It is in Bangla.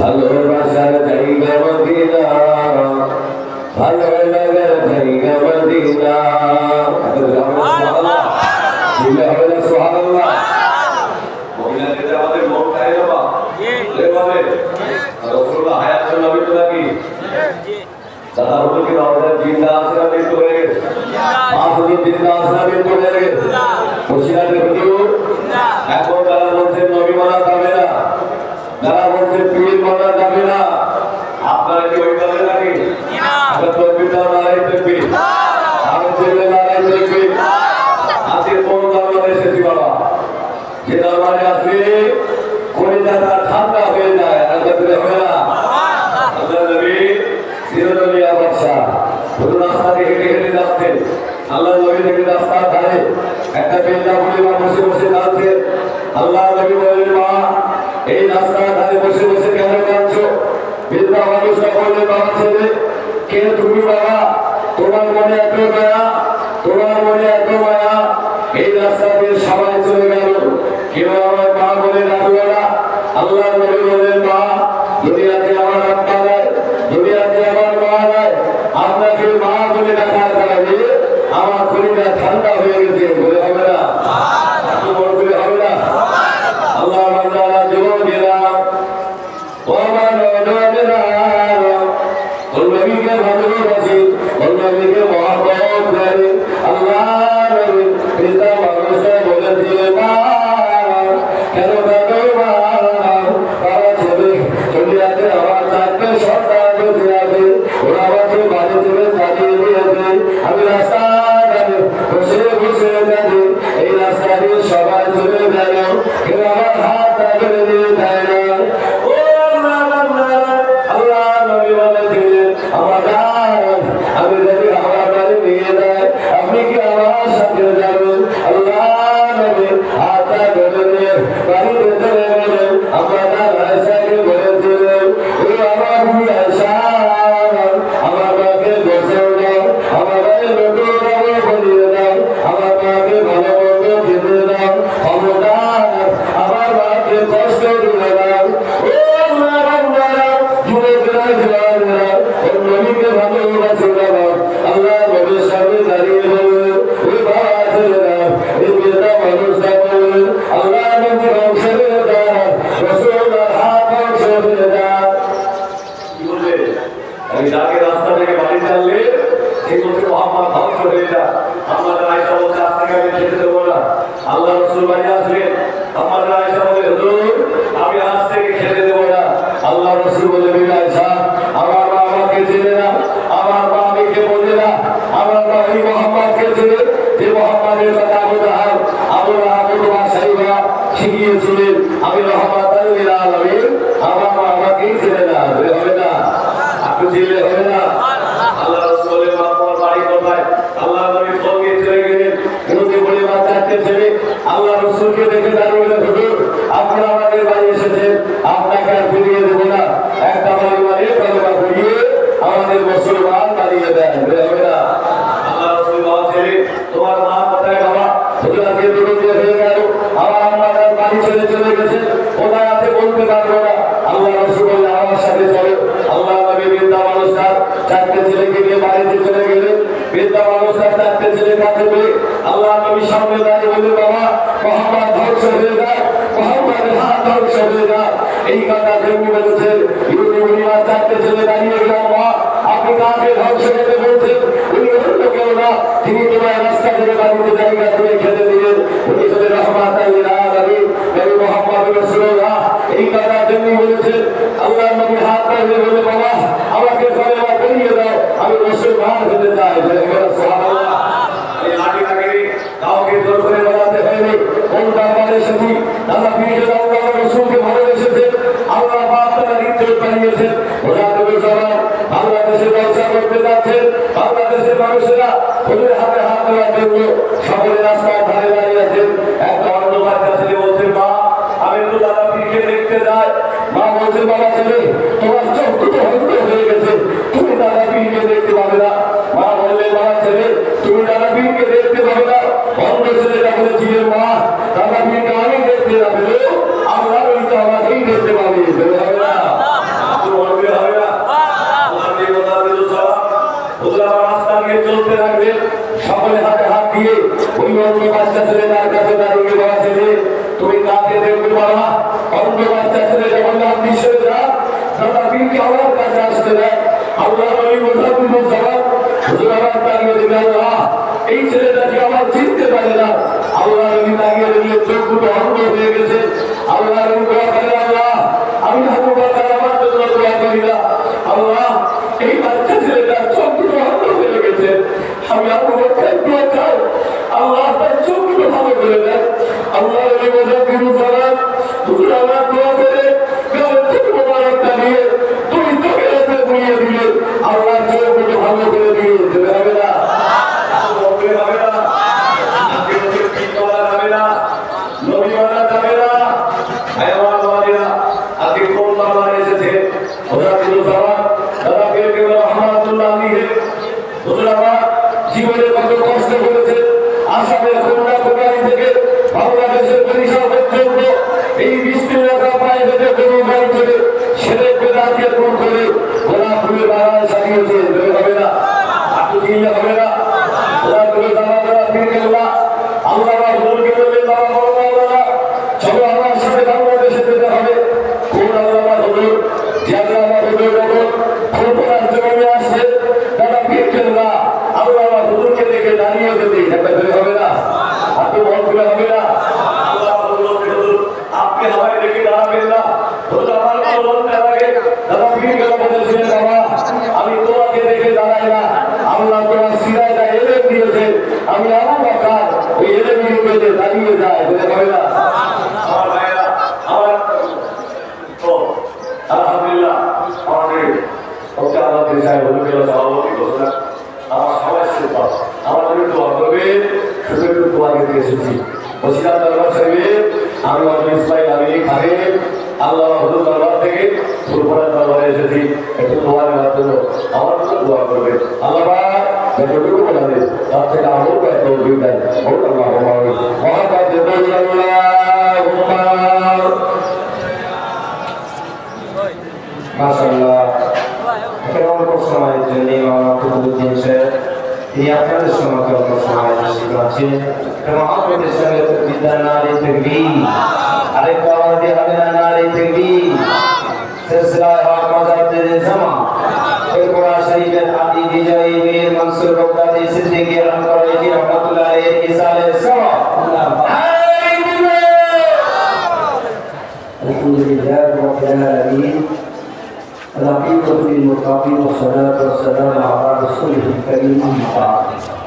ভালোবাসার জায়গা মদিনা, ভালো লাগার জায়গা মদিনা। হবে না সুবহানাল্লাহ? মহিলাদের আমাদের মন খায় না বা এভাবে রাসূলুল্লাহ হায়াতুল নবী তো নাকি দাদা হলো কি আমাদের জিন্দা আছে না মৃত্যু হয়ে গেছে? মা হলো জিন্দা আছে না মৃত্যু হয়ে গেছে? মুর্শিদাবাদের হুজুর এখন তারা বলছেন নবী মানা যাবে না, যারা বলছে পীর মানা যাবে না, আপনারা কি ওই দলে নাকি? আমরা তকবীর নারায়ে তাকবীর, আমি বললে নারায়ে তাকবীর। আজকে কোন দরবারে এসেছি বাবা? যে দরবারে আসলে কলিজাটা ঠান্ডা হয়ে যায়, আর বলতে হবে না আল্লাহ নবী সিরাজুলিয়া বাদশা পুরো রাস্তা দিয়ে হেঁটে হেঁটে যাচ্ছেন। আল্লাহ নবী থেকে রাস্তার ধারে একটা বেদা পরিমা বসে বসে কাঁদছে। আল্লাহ নবী বললেন, মা এই রাস্তার ধারে বসে বসে কেন কাঁদছো? বেদা মানুষটা বললেন, বাবা ছেলে কে তুমি বাবা? তোমার মনে এত মায়া, তোমার মনে এত মায়া, এই রাস্তা দিয়ে সবাই চলে গেল, কেউ আমার মা বলে ডাকলো না। আল্লাহ নবী বললেন, মা দুনিয়াতে আমার আব্বা নাই, দুনিয়াতে আমার মা নাই, আপনাকে মা বলে ডাকার কারণে আমার শরীরটা ঠান্ডা হয়ে গেছে। বলে হবে না? বলে হবে না? আল্লাহ বান্দারা জীবন দিলাম, ও আমার নবীরা নবীকে ভালোবাসি, নবীকে মহব্বত করি। আল্লাহ নবী পিতা মানুষে বলেছিলেন, মা কেন কাঁদো মা? বাবা ছেলে দুনিয়াতে আমার চারটে সন্তান বেঁচে আছে, ওরা আমাকে বাড়ি থেকে তাড়িয়ে দিয়েছে, আমি রাস্তাঘাটে বসে বসে কাঁদি, এই রাস্তা দিয়ে সবাই চলে গেল, কেউ আমার হাত ধরে নিয়ে যায় না। ও আল্লাহ নবী বলেছিলেন, আমার আমি যদি আমার বাড়ি নিয়ে যায় আপনি কি আমার সাথে যাবেন? আল্লাহ নবী হাত ধরে নিয়ে বাড়িতে চলে গেলেন। আমার আয়েশাকে বলেছিলেন, ও আমার বুড়ি আয়েশা, আমার মাকে বসেও দাও, আমার গায়ে নতুন কাপড় পরিয়ে দাও, আমার মাকে ভালো মন্দ খেতে দাও, ক্ষমতার আমার মাকে কষ্ট দিয়ে দাও। ও মা বান্দারা, যুবকেরা জওয়ানেরা, ওর নবীকে ভালোবাসে বাবা। আল্লাহ নবীর সামনে দাঁড়িয়ে বললেন, ওই বাবা ছেলেরা, এই বেটা মানুষটা বললেন, আল্লাহ নবী ধ্বংস হয়ে যান, রাসূলুল্লাহর হাত ধ্বংস হয়ে যান। কি বলবে? আমি যাকে রাস্তা থেকে বাড়ি চাললে সেই বলছে মোহাম্মদ ধ্বংস হয়ে যান। আমাদের আয়েশা বলছে, আজ থেকে আমি খেতে দেবো না। আল্লাহ রাসূল বাড়ি আসলেন, আমাদের আয়েশা বলে, হুজুর আমি আজ থেকে খেতে দেবো না। আল্লাহ রাসূল বলে, বেটা আয়েশা, আমার মা আমাকে চেনে না, আমার মা আমাকে বোঝে না, আমার মা এই মোহাম্মদকে চেনে, যে মোহাম্মদের কথা আবু লাহাব তোমার সাইবা শিখিয়েছিলেন, আমি রহমাতাল লিল আলামিন, আমার মা আমাকেই চেনে না। হবে না? আপনি চিনলে হবে না? আল্লাহ রাসূল বলে, মা তোমার বাড়ি কোথায়? আল্লাহ নবী সঙ্গে চলে গেলেন। উনি বলে, মা চারটে ছেলে। আল্লাহ রাসূলকে দেখে দাঁড়িয়ে, হুজুর আপনি আমাদের বাড়ি এসেছেন, আপনাকে আর ফিরিয়ে দেবো না, একটা পরিবারে কলেমা পড়িয়ে আমাদের মুসলমান বানিয়ে দেন। হবে না? আল্লাহ রাসূল, বাবা ছেলে তোমার মা কোথায়? বাবা হুজুর আজকে দুটো হয়ে গেল, আমার আম্মা তার বাড়ি ছেড়ে চলে গেছে, কোথায় আছে বলতে পারবো না। আল্লাহ রাসূল বললেন, আমার সাথে চলো। আল্লাহ নবী বৃদ্ধা মানুষটা চারটে ছেলেকে নিয়ে বাড়িতে চলে গেলেন। বৃদ্ধা মানুষটা চারটে ছেলে কাছে পেয়ে আল্লাহ নবী সামনে দাঁড়িয়ে বললেন, বাবা মোহাম্মদ ধ্বংস হয়ে যায়, মোহাম্মদের হাত ধ্বংস হয়ে যায়। এই কথা জমি বলেছেন। ইহুদি পরিবার চারটে ছেলে দাঁড়িয়ে গেল, মা আপনি কাকে ধ্বংস করতে বলছেন? উনি অন্য কেউ না, তিনি তোমার রাস্তা থেকে বাড়িতে জায়গা দিয়ে খেতে দিলেন, উনি হলেন রহমাতাল লিল আলামিন, নবী মুহাম্মদ রাসূলুল্লাহ। এই কথা জমি বলেছেন। আল্লাহ নবী হাত ধরে বলে, বাবা আমাকে কলেমা পড়িয়ে দাও, আমি মুসলমান হতে চাই। সুবহানাল্লাহ। এই লাঠি লাগিয়ে কাউকে জোর করে বানাতে হয়নি। কোন দরবারে এসেছি? দাদা পীর আল্লাহ রাসূলকে ভালোবেসেছেন, আল্লাহ পাক তার ইজ্জত বাড়িয়েছেন। ওরা নবী সবাই বাংলাদেশে ব্যবসা করতে যাচ্ছেন, বাংলাদেশের মানুষেরা হুজুর হাতে হাত দেওয়ার জন্য সকলে রাস্তার ধারে দাঁড়িয়ে আছেন। একটা অন্য বাচ্চা ছেলে বলছে, মা আমি তো দাদা পীরকে দেখতে যাই। মা বলছে, বাবা ছেলে তোমার চোখ দুটো অন্ধ হয়ে গেছে, তুমি দাদা পীরকে দেখতে পাবে না। মা বললেন, বাবা ছেলে তুমি দাদা পীরকে দেখতে পাবে না। অন্ধ ছেলেটা বলেছিলেন, মা দাদা পীরকে আমি দেখতে যাবে, আল্লাহ আমাকেই দেখতে পাবে। হবে না? আল্লাহ নবী মুহাম্মদ সাল্লাল্লাহু হুজুর আমার তাকিয়ে দিলেন আল্লাহ এই ছেলেটাকে আমার চিনতে পারে না আল্লাহ নবী তাকিয়ে দিলেন চোখ দুটো অন্ধ হয়ে গেছে আল্লাহ নবী দোয়া করেন আল্লাহ আমি আবু বকর আমার জন্য দোয়া করি না আল্লাহ এই বাচ্চা ছেলেটা চোখ দুটো অন্ধ হয়ে গেছে আমি আবু বকর দোয়া চাই আল্লাহ তার চোখ দুটো ভালো করে দেন আল্লাহ নবী মুহাম্মদ সাল্লাল্লাহু হুজুর আমার দোয়া করে চোখ মোবারকটা দিয়ে তুই চোখের উপরে বুলিয়ে দিলে আল্লাহ চোখ দুটো ভালো করে দিয়ে দেবে হবে না হবে না আজকে কি করা যাবে না নবী মানা যাবে না হায়াওয়ান মানেরা আজকে কোন বাবা এসেছে ওরা কিন্তু বাবা দাদা পেরকে রহমাতুল্লাহ আলাইহি হুজুর আমার জীবনে কত কষ্ট করেছে আসামের খুলনা কোটারি থেকে বাংলাদেশের বরিশাল পর্যন্ত এই বৃষ্টির এলাকা পায়ে হেঁটে গরু গাড়ি করে ছেলে বেদাকে দূর করে গোলাপ ফুলের বাগান সাজিয়েছে হবে না আপনি কিনলে হবে না ওরা করে জানা যারা ফিরে আল্লাহ হুজুরকে বললেন বাবা মৌলানা চলো আমার সাথে বাংলাদেশে যেতে হবে কোন আল্লাহ হুজুর যে আল্লাহ হুজুর যখন ফুলপুরার জমিনে আসছে তারা ফিরছেন না আল্লাহ হুজুরকে দেখে দাঁড়িয়ে যেতে হবে না আপনি মন করে হবে না আল্লাহ হুজুর আপনি আমায় দেখে দাঁড়াবেন না হুজুর আমার বলতে লাগে দাদা ফিরে গেল বলেছিলেন বাবা আমি তোমাকে দেখে দাঁড়াই না আল্লাহ তোমার সিরায় যা এলেন দিয়েছে আমি আবু বকর ওই এলেন দিয়েছে দাঁড়িয়ে যায় বলে হবে না আমার ভাইরা আমার তো আলহামদুলিল্লাহ আমাদের ওকে আল্লাহ দেশায় হুজুর গেল সভাপতি ঘোষণা আমার সবাই সুপার আমার জন্য দোয়া করবে শুধু একটু দোয়া দিতে এসেছি বসিরাম দরবার সাহেব আমি অজয় ইসমাইল আমি খাবে আল্লাহ হুজুর দরবার থেকে ফুলপুরার দরবারে এসেছি একটু দোয়া নেওয়ার জন্য আমার জন্য দোয়া করবে আল্লাহ যতটুকু বলাবে তার থেকে আরো কয়েকটা অভিযোগ দেয় আল্লাহ মাশাআল্লাহ এখানে অল্প সময়ের জন্য মাহমুদউদ্দিন সাহেব তিনি আপনাদের সঙ্গে অল্প সময় শিখাচ্ছেন মহাপ্রভুদের সঙ্গে বিদ্যা নারী তাকবীর আরেকটা আমাদের হবে না নারী তাকবীর সিলসিলায়ে হক মাযহাবের জামা কোরআন শরীফের আদি বিজয়ী মীর মনসুর বগদাদি সিদ্দিকী রহমাতুল্লাহ আলাইহি ইসালে সওয়াব আলহামদুলিল্লাহ রাব্বিল আলামিন العقيدة للمتقين والصلاة والسلام على رسوله الكريم أما بعد